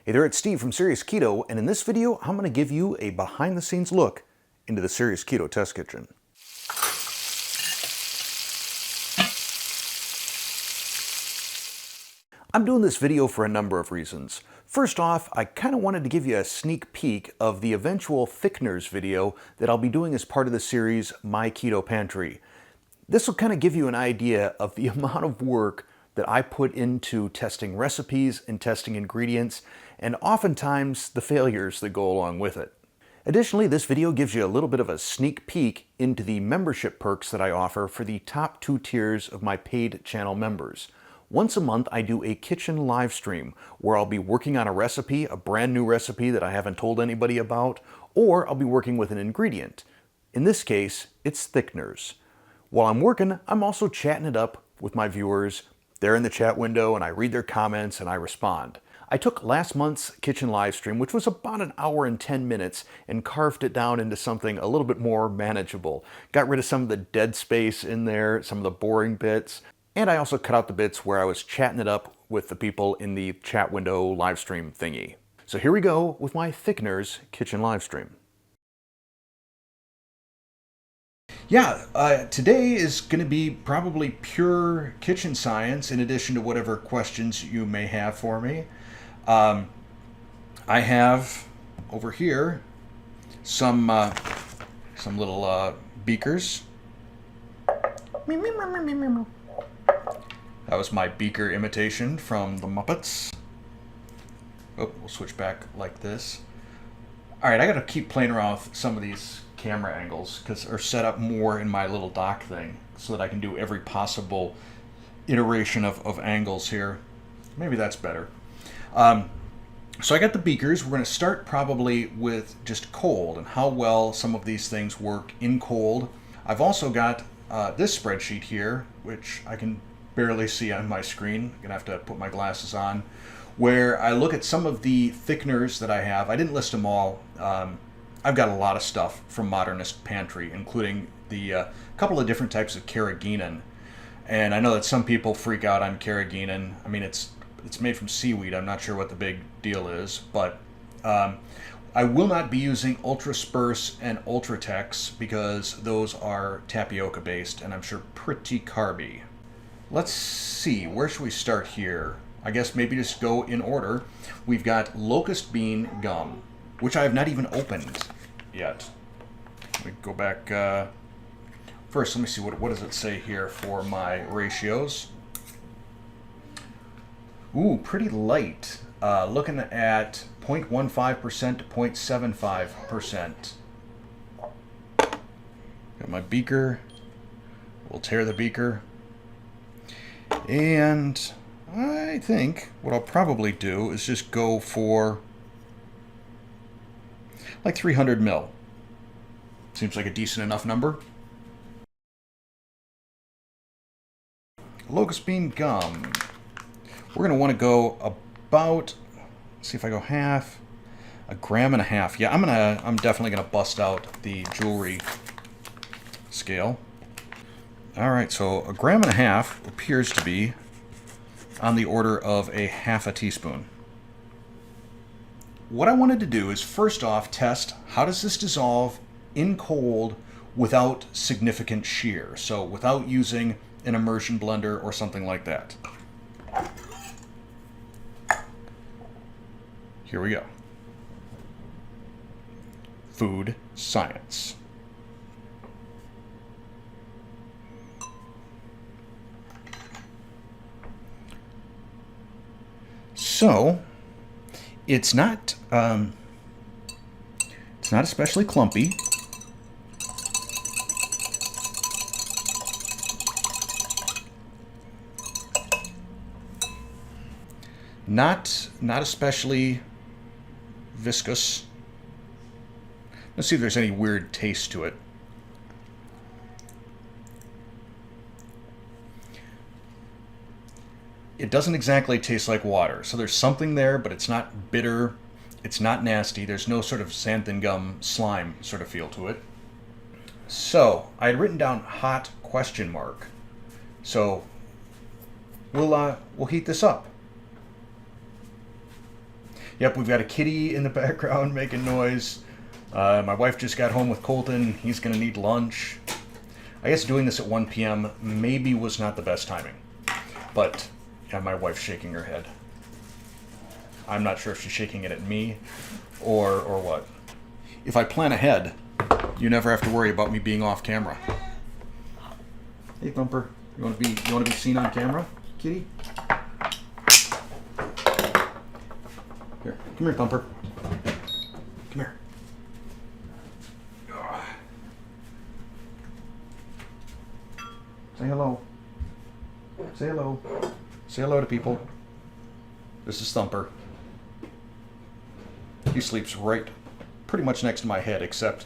Hey there, it's Steve from Serious Keto, and in this video, I'm going to give you a behind-the-scenes look into the Serious Keto test kitchen. I'm doing this video for a number of reasons. First off, I kind of wanted to give you a sneak peek of the eventual Thickeners video that I'll be doing as part of the series My Keto Pantry. This will kind of give you an idea of the amount of work that I put into testing recipes and testing ingredients, and oftentimes the failures that go along with it. Additionally, this video gives you a little bit of a sneak peek into the membership perks that I offer for the top 2 tiers of my paid channel members. Once a month, I do a kitchen live stream where I'll be working on a recipe, a brand new recipe that I haven't told anybody about, or I'll be working with an ingredient. In this case, it's thickeners. While I'm working, I'm also chatting it up with my viewers. They're in the chat window and I read their comments and I respond. I took last month's kitchen live stream, which was about an hour and 10 minutes, and carved it down into something a little bit more manageable. Got rid of some of the dead space in there, some of the boring bits, and I also cut out the bits where I was chatting it up with the people in the chat window live stream thingy. So here we go with my Thickeners kitchen live stream. Yeah, today is going to be probably pure kitchen science in addition to whatever questions you may have for me. I have over here some little beakers. That was my beaker imitation from the Muppets. Oh, we'll switch back like this. All right, I got to keep playing around with some of these camera angles because they're set up more in my little dock thing so that I can do every possible iteration of angles here. Maybe that's better. So I got the beakers. We're going to start probably with just cold and how well some of these things work in cold. I've also got this spreadsheet here, which I can barely see on my screen. I'm going to have to put my glasses on, where I look at some of the thickeners that I have. I didn't list them all. I've got a lot of stuff from Modernist Pantry, including the couple of different types of carrageenan. And I know that some people freak out on carrageenan. I mean, it's made from seaweed. I'm not sure what the big deal is, but I will not be using Ultrasperse and Ultratex because those are tapioca based and I'm sure pretty carby. Let's see, where should we start here? I guess maybe just go in order. We've got Locust bean gum, which I have not even opened yet. Let me go back. First, let me see, what does it say here for my ratios? Ooh, pretty light. Looking at 0.15% to 0.75%. Got my beaker. We'll tear the beaker. And I think what I'll probably do is just go for like 300 ml. Seems like a decent enough number. Locust bean gum. We're going to want to go about, let's see if I go half, 1.5 grams. Yeah, I'm definitely going to bust out the jewelry scale. All right, so 1.5 grams appears to be on the order of a 1/2 teaspoon. What I wanted to do is first off test how does this dissolve in cold without significant shear, so without using an immersion blender or something like that. Here we go. Food science. So it's not especially clumpy. Not especially viscous. Let's see if there's any weird taste to it. It doesn't exactly taste like water, so there's something there, but it's not bitter, it's not nasty, there's no sort of xanthan gum slime sort of feel to it. So, I had written down hot question mark. So, we'll heat this up. Yep, we've got a kitty in the background making noise. My wife just got home with Colton. He's going to need lunch. I guess doing this at 1 p.m. maybe was not the best timing. But yeah, my wife's shaking her head. I'm not sure if she's shaking it at me or what. If I plan ahead, you never have to worry about me being off camera. Hey, Thumper, you want to be seen on camera, kitty? Here, come here, Thumper. Come here. Say hello. Say hello. Say hello to people. This is Thumper. He sleeps right pretty much next to my head, except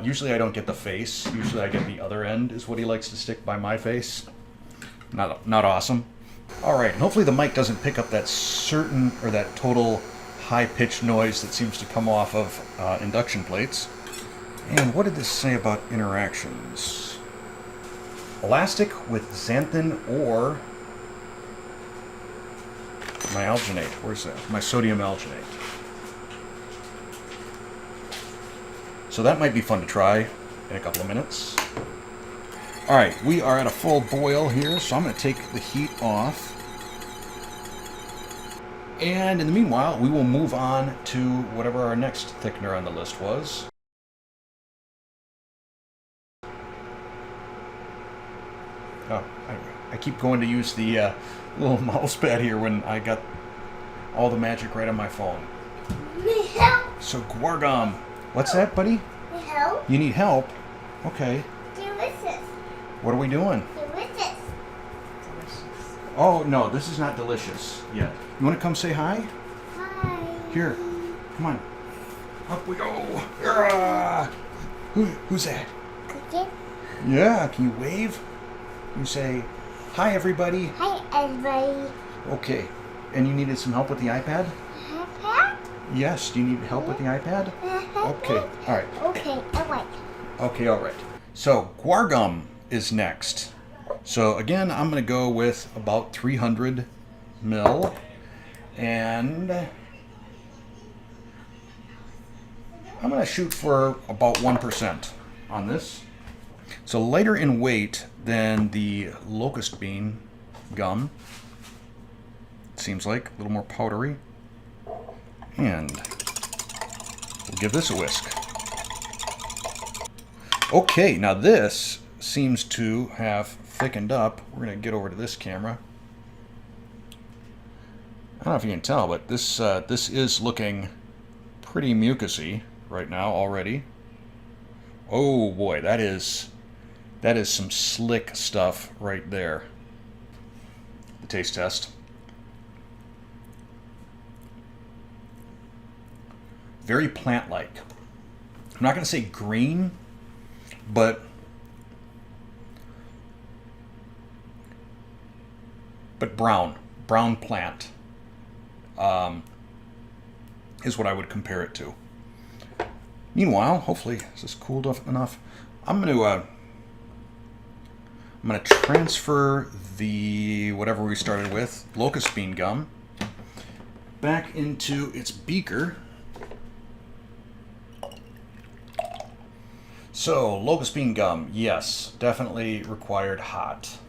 usually I don't get the face. Usually I get the other end is what he likes to stick by my face. Not awesome. All right, and hopefully the mic doesn't pick up that that total high-pitched noise that seems to come off of induction plates. And what did this say about interactions? Elastic with xanthan or my alginate. Where's that? My sodium alginate. So that might be fun to try in a couple of minutes. All right, we are at a full boil here, so I'm going to take the heat off. And in the meanwhile, we will move on to whatever our next thickener on the list was. Oh, I keep going to use the little mouse pad here when I got all the magic right on my phone. So Guar gum. What's that, buddy? Help? You need help? Okay. Delicious. What are we doing? Delicious. Oh, no, this is not delicious yet. You want to come say hi? Hi. Here. Come on. Up we go. Ah! Who's that? Cookie. Yeah, can you wave? You say, hi, everybody. Hi, everybody. Okay. And you needed some help with the iPad? iPad? Yes. Do you need help with the iPad? Okay. All right. Okay, all right. Okay, all right. So Guar gum is next. So again, I'm going to go with about 300 ml. And I'm going to shoot for about 1% on this. So lighter in weight than the Locust bean gum. It seems like a little more powdery. And we'll give this a whisk. Okay, now this seems to have thickened up. We're going to get over to this camera. I don't know if you can tell, but this is looking pretty mucusy right now already. Oh boy, that is some slick stuff right there. The taste test. Very plant-like. I'm not going to say green, but brown plant is what I would compare it to. Meanwhile, hopefully this is cooled enough. I'm going to transfer the whatever we started with, Locust bean gum, back into its beaker. So, Locust bean gum, yes, definitely required hot.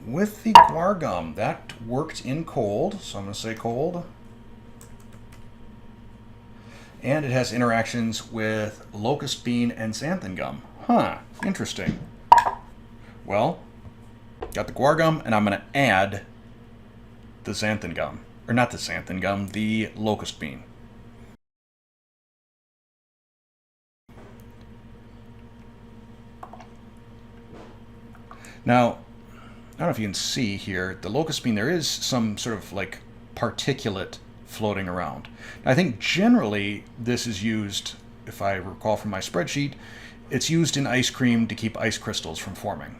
With the Guar gum, that worked in cold, so I'm going to say cold. And it has interactions with Locust bean and xanthan gum. Huh, interesting. Well, got the Guar gum, and I'm going to add the xanthan gum. Or not the xanthan gum, the Locust bean. Now, I don't know if you can see here, the Locust bean, there is some sort of like particulate floating around. Now, I think generally this is used, if I recall from my spreadsheet, it's used in ice cream to keep ice crystals from forming.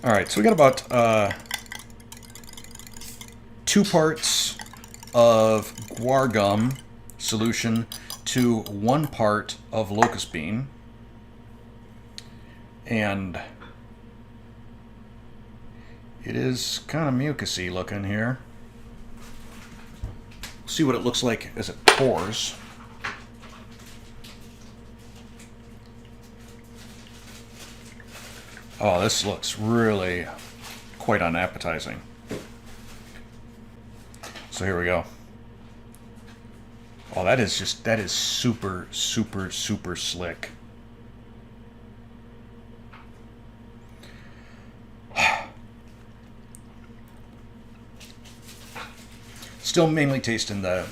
All right, so we got about 2 parts of Guar gum solution to 1 part of Locust bean. And It is kind of mucusy looking here. See what it looks like as it pours. Oh, this looks really quite unappetizing. So here we go. Oh, that is super, super, super slick. Still mainly tasting the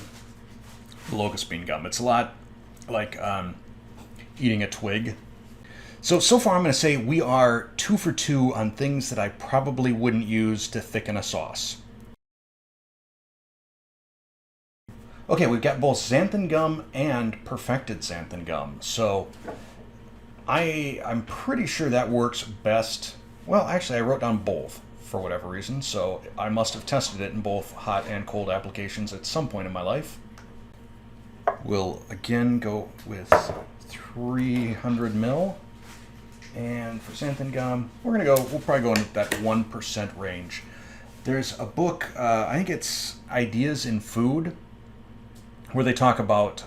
locust bean gum. It's a lot like eating a twig. So far I'm going to say we are 2 for 2 on things that I probably wouldn't use to thicken a sauce. Okay, we've got both xanthan gum and perfected xanthan gum. So I'm pretty sure that works best. Well, actually I wrote down both for whatever reason, so I must have tested it in both hot and cold applications at some point in my life. We'll again go with 300 ml. And for xanthan gum, we'll probably go in that 1% range. There's a book, I think it's Ideas in Food, where they talk about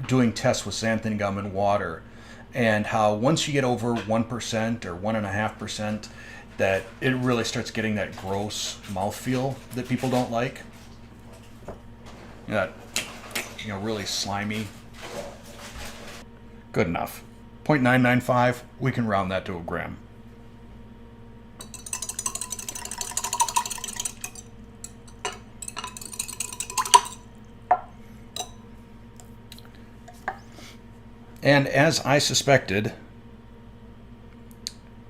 doing tests with xanthan gum and water, and how once you get over 1% or 1.5%, that it really starts getting that gross mouthfeel that people don't like. That, really slimy. Good enough. 0.995, we can round that to a gram. And as I suspected,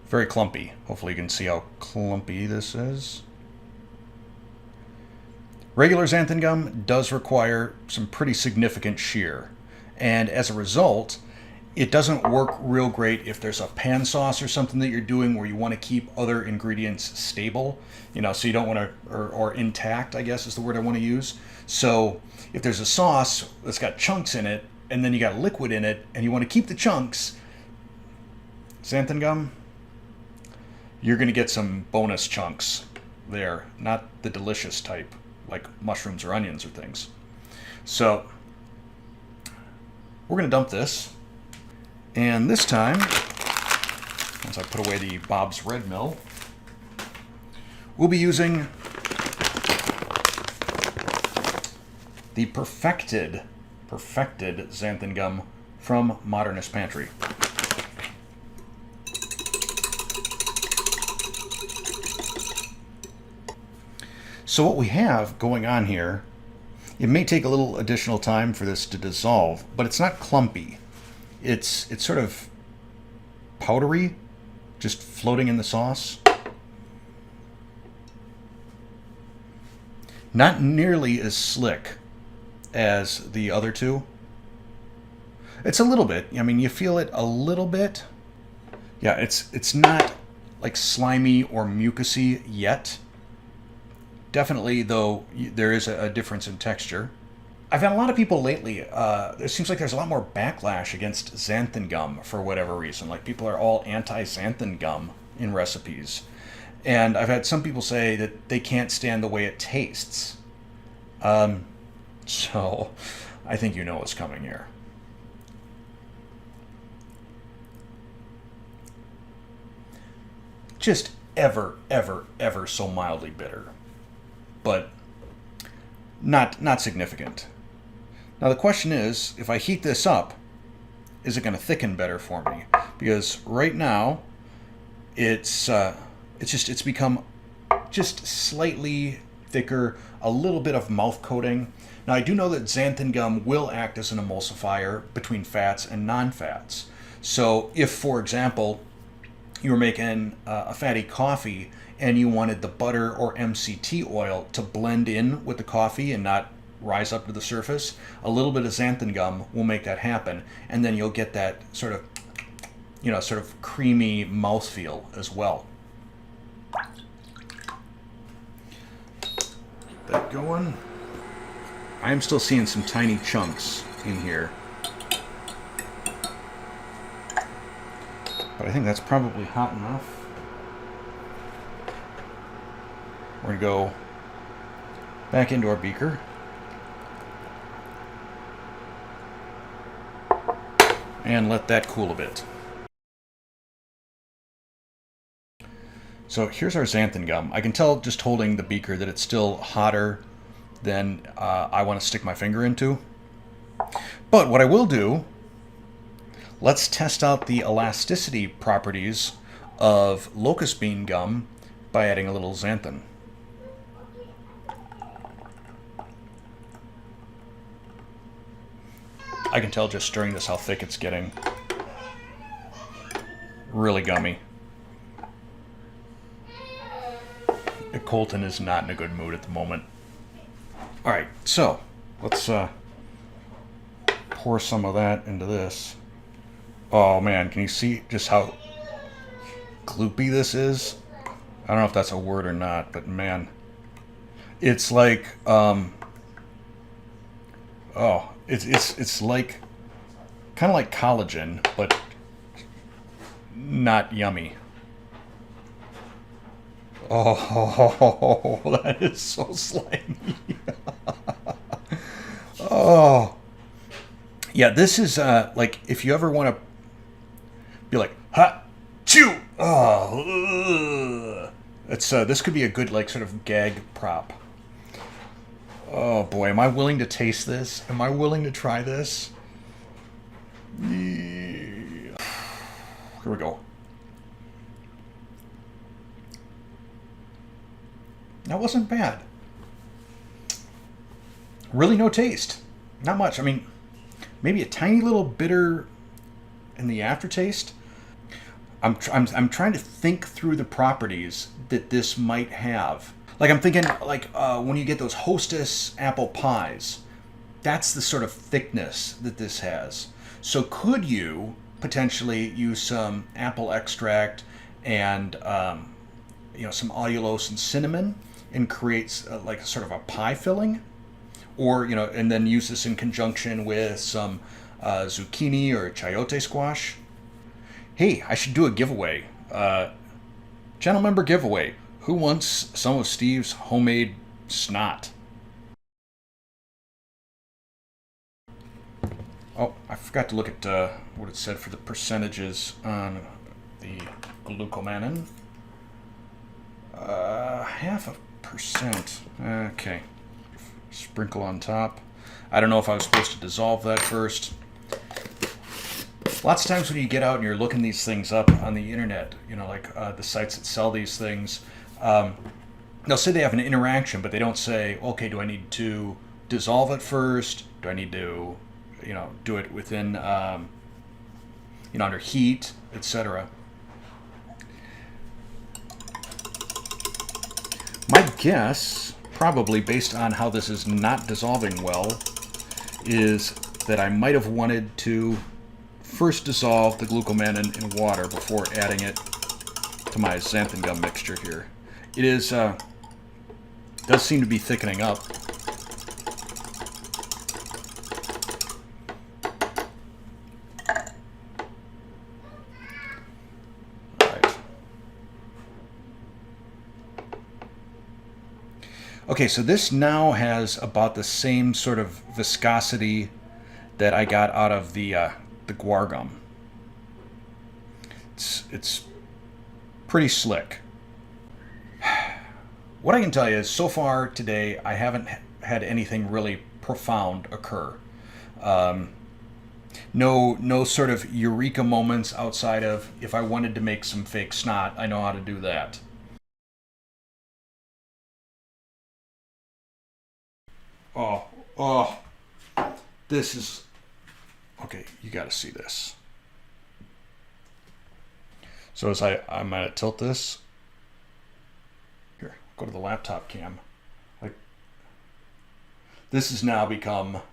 very clumpy. Hopefully you can see how clumpy this is. Regular xanthan gum does require some pretty significant shear, and as a result, it doesn't work real great if there's a pan sauce or something that you're doing where you want to keep other ingredients stable, so you don't want to, or intact, I guess is the word I want to use. So if there's a sauce that's got chunks in it, and then you got liquid in it, and you want to keep the chunks, xanthan gum, you're going to get some bonus chunks there, not the delicious type, like mushrooms or onions or things. So we're going to dump this. And this time, once I put away the Bob's Red Mill, we'll be using the perfected xanthan gum from Modernist Pantry. So what we have going on here, it may take a little additional time for this to dissolve, but it's not clumpy. It's sort of powdery, just floating in the sauce. Not nearly as slick as the other two. It's a little bit. I mean, you feel it a little bit. Yeah, it's not like slimy or mucusy yet. Definitely, though, there is a difference in texture. I've had a lot of people lately, it seems like there's a lot more backlash against xanthan gum for whatever reason. Like, people are all anti-xanthan gum in recipes. And I've had some people say that they can't stand the way it tastes. So, I think you know what's coming here. Just ever so mildly bitter. But not significant. Now the question is, if I heat this up, is it going to thicken better for me? Because right now, it's become just slightly thicker, a little bit of mouth coating. Now I do know that xanthan gum will act as an emulsifier between fats and non-fats. So if, for example, you were making a fatty coffee and you wanted the butter or MCT oil to blend in with the coffee and not rise up to the surface, a little bit of xanthan gum will make that happen, and then you'll get that sort of creamy mouthfeel as well. Get that going. I am still seeing some tiny chunks in here, but I think that's probably hot enough. We're going to go back into our beaker. And let that cool a bit. So here's our xanthan gum. I can tell just holding the beaker that it's still hotter than I want to stick my finger into. But what I will do, let's test out the elasticity properties of locust bean gum by adding a little xanthan. I can tell just stirring this how thick it's getting. Really gummy. Colton is not in a good mood at the moment. Alright, so let's pour some of that into this. Oh man, can you see just how gloopy this is? I don't know if that's a word or not, but man. It's like it's like kind of like collagen, but not yummy. Oh, that is so slimy. Oh. Yeah, this is like if you ever want to be like, ha, chew. Oh, it's this could be a good like sort of gag prop. Oh boy, am I willing to taste this? Am I willing to try this? Yeah. Here we go. That wasn't bad. Really no taste. Not much. I mean, maybe a tiny little bitter in the aftertaste. I'm trying to think through the properties that this might have. Like I'm thinking like when you get those Hostess apple pies, that's the sort of thickness that this has. So could you potentially use some apple extract and some allulose and cinnamon and create like sort of a pie filling? Or, and then use this in conjunction with some zucchini or chayote squash. Hey, I should do a giveaway. Channel member giveaway. Who wants some of Steve's homemade snot? Oh, I forgot to look at what it said for the percentages on the glucomannan. 0.5%. Okay. Sprinkle on top. I don't know if I was supposed to dissolve that first. Lots of times when you get out and you're looking these things up on the internet, like the sites that sell these things, they'll say they have an interaction, but they don't say, okay, do I need to dissolve it first? Do I need to, do it within, under heat, etc. My guess, probably based on how this is not dissolving well, is that I might have wanted to first dissolve the glucomannan in water before adding it to my xanthan gum mixture here. It is does seem to be thickening up. All right. Okay, so this now has about the same sort of viscosity that I got out of the Guar gum. It's pretty slick. What I can tell you is, so far today, I haven't had anything really profound occur. No sort of eureka moments outside of, if I wanted to make some fake snot, I know how to do that. Oh, this is... Okay, you got to see this. So as I'm going to tilt this. Here, go to the laptop cam. Like, this has now become...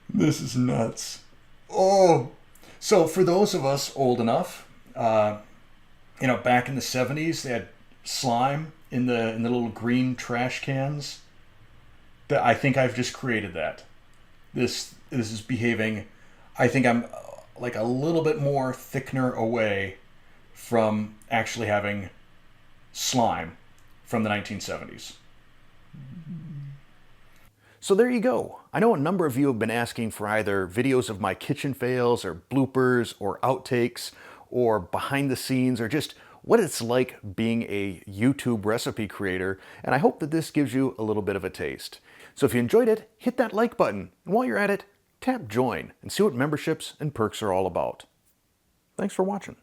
This is nuts. Oh! So for those of us old enough, back in the 70s, they had slime in the little green trash cans. I think I've just created that. This is behaving. I think I'm like a little bit more thickener away from actually having slime from the 1970s. So there you go. I know a number of you have been asking for either videos of my kitchen fails or bloopers or outtakes or behind the scenes or just what it's like being a YouTube recipe creator, and I hope that this gives you a little bit of a taste. So if you enjoyed it, hit that like button, and while you're at it, tap join and see what memberships and perks are all about. Thanks for watching.